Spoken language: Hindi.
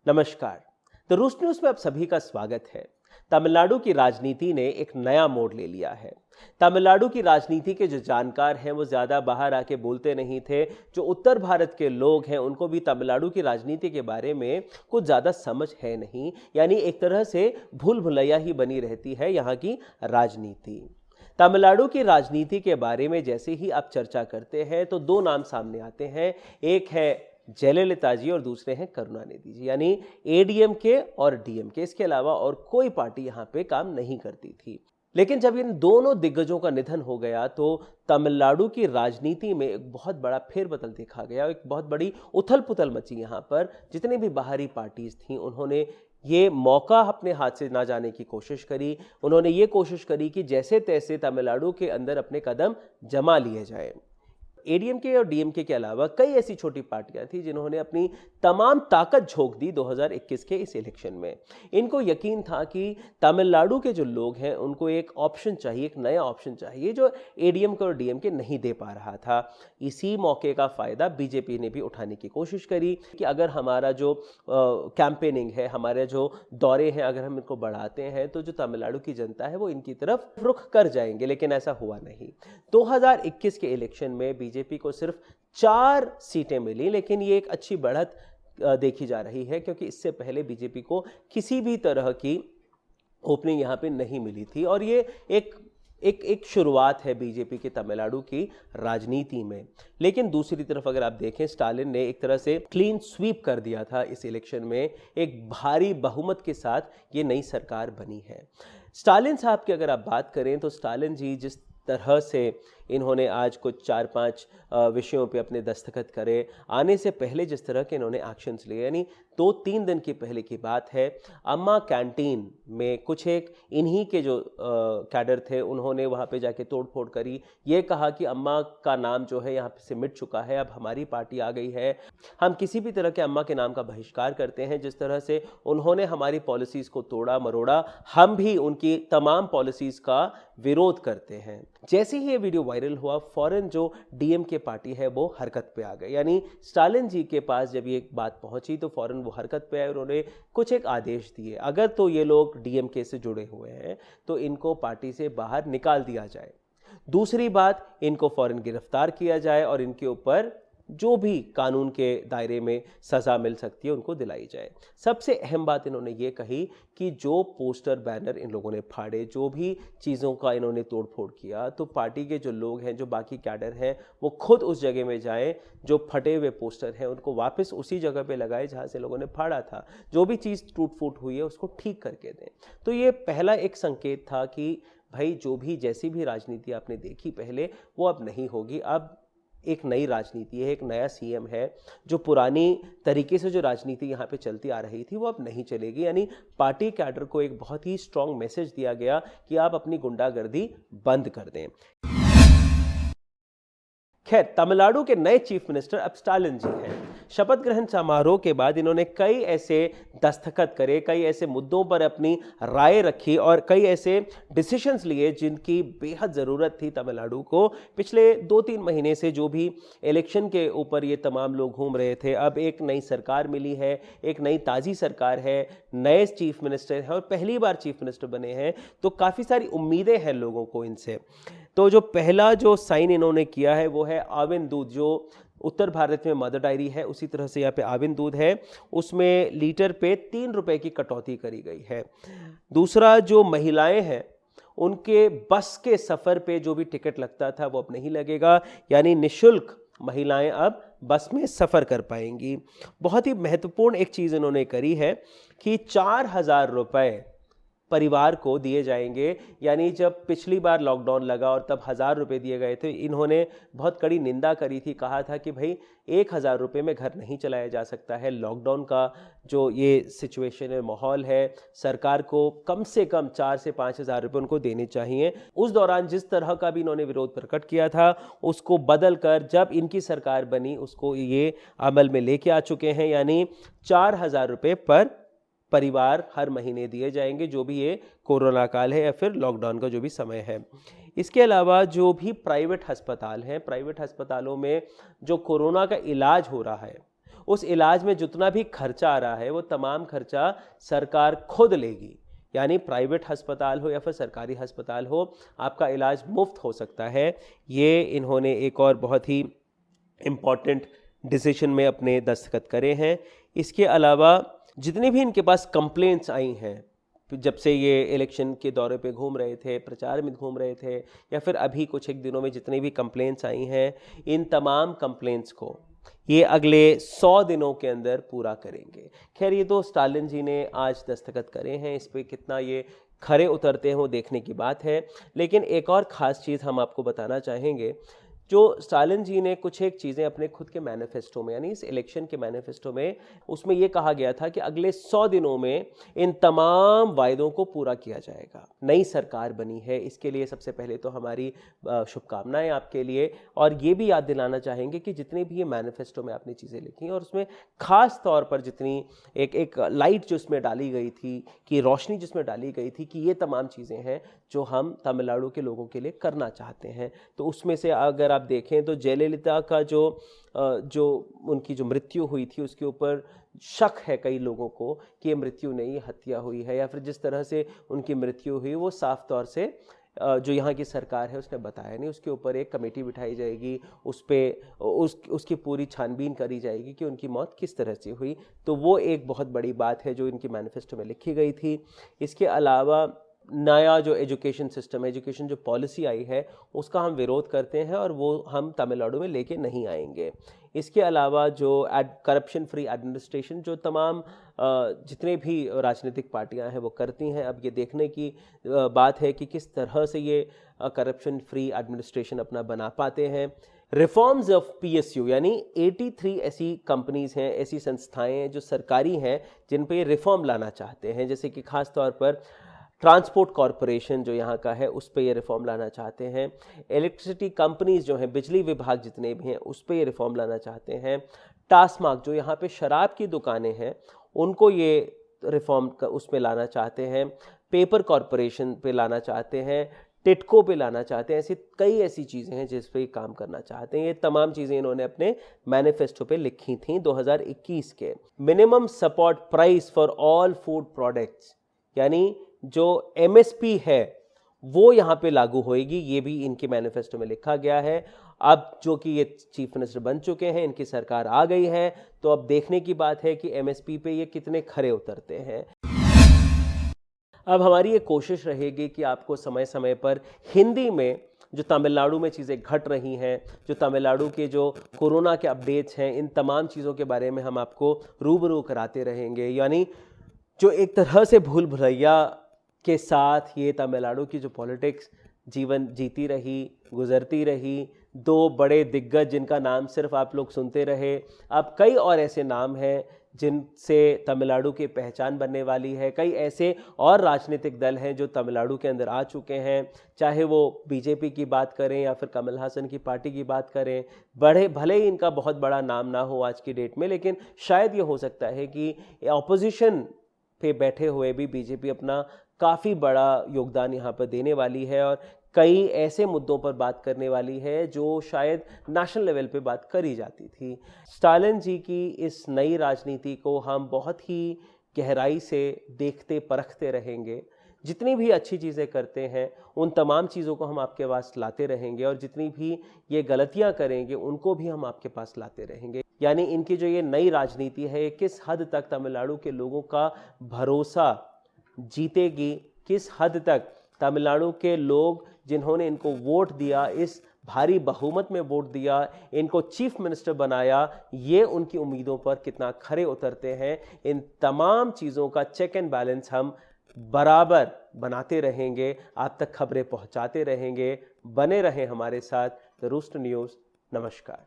नमस्कार। द रूस्ट न्यूज में आप सभी का स्वागत है। तमिलनाडु की राजनीति ने एक नया मोड़ ले लिया है। तमिलनाडु की राजनीति के जो जानकार हैं वो ज्यादा बाहर आके बोलते नहीं थे। जो उत्तर भारत के लोग हैं उनको भी तमिलनाडु की राजनीति के बारे में कुछ ज्यादा समझ है नहीं, यानी एक तरह से भूल भुलैया ही बनी रहती है यहाँ की राजनीति। तमिलनाडु की राजनीति के बारे में जैसे ही आप चर्चा करते हैं तो दो नाम सामने आते हैं। एक है जयललिता जी और दूसरे हैं करुणानिधि जी, यानी एडीएमके और डीएमके। इसके अलावा और कोई पार्टी यहाँ पे काम नहीं करती थी। लेकिन जब इन दोनों दिग्गजों का निधन हो गया तो तमिलनाडु की राजनीति में एक बहुत बड़ा फेरबदल देखा गया, एक बहुत बड़ी उथल पुथल मची। यहाँ पर जितने भी बाहरी पार्टीज थी उन्होंने ये मौका अपने हाथ से ना जाने की कोशिश करी। उन्होंने ये कोशिश करी कि जैसे तैसे तमिलनाडु के अंदर अपने कदम जमा लिए जाए। एडीएमके और डीएमके के अलावा कई ऐसी छोटी पार्टियां थी जिन्होंने अपनी तमाम ताकत झोंक दी 2021 के इस इलेक्शन में। इनको यकीन था कि तमिलनाडु के जो लोग हैं उनको एक ऑप्शन चाहिए, एक नया ऑप्शन चाहिए जो एडीएमके और डीएमके नहीं दे पा रहा था। इसी मौके का फायदा बीजेपी ने भी उठाने की कोशिश करी कि अगर हमारा जो कैंपेनिंग है, हमारे जो दौरे हैं, अगर हम इनको बढ़ाते हैं तो जो तमिलनाडु की जनता है वो इनकी तरफ रुख कर जाएंगे। लेकिन ऐसा हुआ नहीं। 2021 के इलेक्शन में बीजेपी को सिर्फ 4 सीटें मिली, लेकिन ये एक अच्छी बढ़त देखी जा रही है क्योंकि इससे पहले बीजेपी को किसी भी तरह की ओपनिंग यहाँ पे नहीं मिली थी। और ये एक शुरुआत है बीजेपी के तमिलनाडु की राजनीति में। लेकिन दूसरी तरफ अगर आप देखें, स्टालिन ने एक तरह से क्लीन स्वीप कर दिया था इस इलेक्शन में। एक भारी बहुमत के साथ ये नई सरकार बनी है। स्टालिन साहब की अगर आप बात करें तो स्टालिन जी जिस तरह से इन्होंने आज कुछ 4-5 विषयों पे अपने दस्तखत करे, आने से पहले जिस तरह के इन्होंने एक्शंस लिए, यानी 2-3 दिन की पहले की बात है, अम्मा कैंटीन में कुछ एक इन्हीं के जो कैडर थे उन्होंने वहाँ पे जाके तोड़फोड़ करी। ये कहा कि अम्मा का नाम जो है यहाँ से मिट चुका है, अब हमारी पार्टी आ गई है, हम किसी भी तरह के अम्मा के नाम का बहिष्कार करते हैं। जिस तरह से उन्होंने हमारी पॉलिसीज़ को तोड़ा मरोड़ा, हम भी उनकी तमाम पॉलिसीज़ का विरोध करते हैं। जैसे ही ये वीडियो वायरल हुआ, फौरन जो डीएमके पार्टी है वो हरकत पे आ गई। यानी स्टालिन जी के पास जब ये बात पहुंची तो फौरन वो हरकत पे आए। उन्होंने कुछ एक आदेश दिए, अगर तो ये लोग डीएमके से जुड़े हुए हैं तो इनको पार्टी से बाहर निकाल दिया जाए। दूसरी बात, इनको फौरन गिरफ्तार किया जाए और इनके ऊपर जो भी कानून के दायरे में सज़ा मिल सकती है उनको दिलाई जाए। सबसे अहम बात इन्होंने ये कही कि जो पोस्टर बैनर इन लोगों ने फाड़े, जो भी चीज़ों का इन्होंने तोड़फोड़ किया, तो पार्टी के जो लोग हैं, जो बाकी कैडर हैं, वो खुद उस जगह में जाएं, जो फटे हुए पोस्टर हैं उनको वापस उसी जगह पे लगाए जहाँ से लोगों ने फाड़ा था। जो भी चीज़ टूट फूट हुई है उसको ठीक करके दें। तो ये पहला एक संकेत था कि भाई जो भी जैसी भी राजनीति आपने देखी पहले वो अब नहीं होगी। अब एक नई राजनीति है, एक नया सीएम है। जो पुरानी तरीके से जो राजनीति यहाँ पे चलती आ रही थी वो अब नहीं चलेगी। यानी पार्टी कैडर को एक बहुत ही स्ट्रांग मैसेज दिया गया कि आप अपनी गुंडागर्दी बंद कर दें। खैर, तमिलनाडु के नए चीफ मिनिस्टर अब स्टालिन जी हैं। शपथ ग्रहण समारोह के बाद इन्होंने कई ऐसे दस्तखत करे, कई ऐसे मुद्दों पर अपनी राय रखी और कई ऐसे डिसीजंस लिए जिनकी बेहद ज़रूरत थी तमिलनाडु को। पिछले 2-3 महीने से जो भी इलेक्शन के ऊपर ये तमाम लोग घूम रहे थे, अब एक नई सरकार मिली है, एक नई ताज़ी सरकार है, नए चीफ मिनिस्टर हैं और पहली बार चीफ मिनिस्टर बने हैं, तो काफ़ी सारी उम्मीदें हैं लोगों को इनसे। तो जो पहला जो साइन इन्होंने किया है वो है आविन दूध। जो उत्तर भारत में मदर डायरी है उसी तरह से यहाँ पे आविन दूध है, उसमें लीटर पे 3 रुपए की कटौती करी गई है। दूसरा, जो महिलाएं हैं उनके बस के सफ़र पे जो भी टिकट लगता था वो अब नहीं लगेगा, यानी निःशुल्क महिलाएं अब बस में सफ़र कर पाएंगी। बहुत ही महत्वपूर्ण एक चीज़ इन्होंने करी है कि 4,000 रुपये परिवार को दिए जाएंगे। यानी जब पिछली बार लॉकडाउन लगा और तब 1,000 रुपये दिए गए थे, इन्होंने बहुत कड़ी निंदा करी थी, कहा था कि भाई 1,000 रुपये में घर नहीं चलाया जा सकता है। लॉकडाउन का जो ये सिचुएशन है, माहौल है, सरकार को कम से कम 4 से 5,000 रुपये उनको देने चाहिए। उस दौरान जिस तरह का भी इन्होंने विरोध प्रकट किया था उसको बदल कर जब इनकी सरकार बनी उसको ये अमल में लेके आ चुके हैं। यानी 4,000 रुपये पर परिवार हर महीने दिए जाएंगे, जो भी ये कोरोना काल है या फिर लॉकडाउन का जो भी समय है। इसके अलावा जो भी प्राइवेट अस्पताल हैं, प्राइवेट अस्पतालों में जो कोरोना का इलाज हो रहा है उस इलाज में जितना भी खर्चा आ रहा है वो तमाम खर्चा सरकार खुद लेगी। यानी प्राइवेट अस्पताल हो या फिर सरकारी अस्पताल हो, आपका इलाज मुफ्त हो सकता है। ये इन्होंने एक और बहुत ही इम्पॉर्टेंट डिसीजन में अपने दस्तखत करे हैं। इसके अलावा जितनी भी इनके पास कंप्लेंट्स आई हैं, जब से ये इलेक्शन के दौरे पे घूम रहे थे, प्रचार में घूम रहे थे, या फिर अभी कुछ एक दिनों में जितनी भी कंप्लेंट्स आई हैं, इन तमाम कंप्लेंट्स को ये अगले 100 दिनों के अंदर पूरा करेंगे। खैर, ये तो स्टालिन जी ने आज दस्तखत करे हैं, इस पे कितना ये खरे उतरते हैं वो देखने की बात है। लेकिन एक और ख़ास चीज़ हम आपको बताना चाहेंगे, जो स्टालिन जी ने कुछ एक चीज़ें अपने खुद के मैनिफेस्टो में, यानी इस इलेक्शन के मैनिफेस्टो में, उसमें ये कहा गया था कि अगले 100 दिनों में इन तमाम वायदों को पूरा किया जाएगा। नई सरकार बनी है, इसके लिए सबसे पहले तो हमारी शुभकामनाएं आपके लिए। और ये भी याद दिलाना चाहेंगे कि जितनी भी ये मैनिफेस्टो में आपने चीज़ें लिखी और उसमें ख़ास तौर पर जितनी एक लाइट जो इसमें डाली गई थी, कि रोशनी जिसमें डाली गई थी कि ये तमाम चीज़ें हैं जो हम तमिलनाडु के लोगों के लिए करना चाहते हैं। तो उसमें से अगर आप देखें तो जयललिता का जो उनकी जो मृत्यु हुई थी उसके ऊपर शक है कई लोगों को कि ये मृत्यु नहीं, हत्या हुई है, या फिर जिस तरह से उनकी मृत्यु हुई वो साफ तौर से जो यहाँ की सरकार है उसने बताया नहीं। उसके ऊपर एक कमेटी बिठाई जाएगी, उसकी पूरी छानबीन करी जाएगी कि उनकी मौत किस तरह से हुई। तो वो एक बहुत बड़ी बात है जो इनकी मैनिफेस्टो में लिखी गई थी। इसके अलावा नया जो एजुकेशन सिस्टम, एजुकेशन जो पॉलिसी आई है उसका हम विरोध करते हैं और वो हम तमिलनाडु में लेके नहीं आएंगे। इसके अलावा जो करप्शन फ्री एडमिनिस्ट्रेशन जो तमाम जितने भी राजनीतिक पार्टियां हैं वो करती हैं, अब ये देखने की बात है कि किस तरह से ये करप्शन फ्री एडमिनिस्ट्रेशन अपना बना पाते हैं। रिफॉर्म्स ऑफ पीएसयू, यानी 83 ऐसी कंपनीज हैं, ऐसी संस्थाएं हैं जो सरकारी हैं जिन पे ये रिफॉर्म लाना चाहते हैं। जैसे कि खास तौर पर ट्रांसपोर्ट कॉरपोरेशन जो यहाँ का है उस पे ये रिफॉर्म लाना चाहते हैं। इलेक्ट्रिसिटी कंपनीज जो हैं, बिजली विभाग जितने भी हैं उस पे ये रिफॉर्म लाना चाहते हैं। टास्मार्क जो यहाँ पे शराब की दुकानें हैं उनको ये रिफॉर्म उसमें लाना चाहते हैं। पेपर कॉरपोरेशन पे लाना चाहते हैं, टिटको पे लाना चाहते हैं। ऐसी कई ऐसी चीज़ें हैं जिस पे काम करना चाहते हैं। ये तमाम चीज़ें इन्होंने अपने मैनिफेस्टो पे लिखी थी 2021 के। Minimum support price for all food products, यानी जो एमएसपी है वो यहाँ पे लागू होएगी, ये भी इनके मैनिफेस्टो में लिखा गया है। अब जो कि ये चीफ मिनिस्टर बन चुके हैं, इनकी सरकार आ गई है, तो अब देखने की बात है कि एमएसपी पे ये कितने खरे उतरते हैं। अब हमारी ये कोशिश रहेगी कि आपको समय समय पर हिंदी में जो तमिलनाडु में चीज़ें घट रही हैं, जो तमिलनाडु के जो कोरोना के अपडेट्स हैं, इन तमाम चीज़ों के बारे में हम आपको रूबरू कराते रहेंगे। यानी जो एक तरह से भूल भुलैया के साथ ये तमिलनाडु की जो पॉलिटिक्स जीवन जीती रही, गुजरती रही, दो बड़े दिग्गज जिनका नाम सिर्फ आप लोग सुनते रहे, अब कई और ऐसे नाम हैं जिनसे तमिलनाडु की पहचान बनने वाली है। कई ऐसे और राजनीतिक दल हैं जो तमिलनाडु के अंदर आ चुके हैं, चाहे वो बीजेपी की बात करें या फिर कमल हासन की पार्टी की बात करें। भले ही इनका बहुत बड़ा नाम ना हो आज की डेट में, लेकिन शायद ये हो सकता है कि ऑपोजिशन पे बैठे हुए भी बीजेपी अपना काफ़ी बड़ा योगदान यहाँ पर देने वाली है और कई ऐसे मुद्दों पर बात करने वाली है जो शायद नेशनल लेवल पे बात करी जाती थी। स्टालिन जी की इस नई राजनीति को हम बहुत ही गहराई से देखते परखते रहेंगे। जितनी भी अच्छी चीज़ें करते हैं उन तमाम चीज़ों को हम आपके पास लाते रहेंगे और जितनी भी ये गलतियां करेंगे उनको भी हम आपके पास लाते रहेंगे। यानी इनकी जो ये नई राजनीति है किस हद तक तमिलनाडु के लोगों का भरोसा जीतेगी, किस हद तक तमिलनाडु के लोग जिन्होंने इनको वोट दिया, इस भारी बहुमत में वोट दिया, इनको चीफ मिनिस्टर बनाया, ये उनकी उम्मीदों पर कितना खरे उतरते हैं। इन तमाम चीज़ों का चेक एंड बैलेंस हम बराबर बनाते रहेंगे, आप तक खबरें पहुंचाते रहेंगे। बने रहें हमारे साथ। The rooster news. नमस्कार।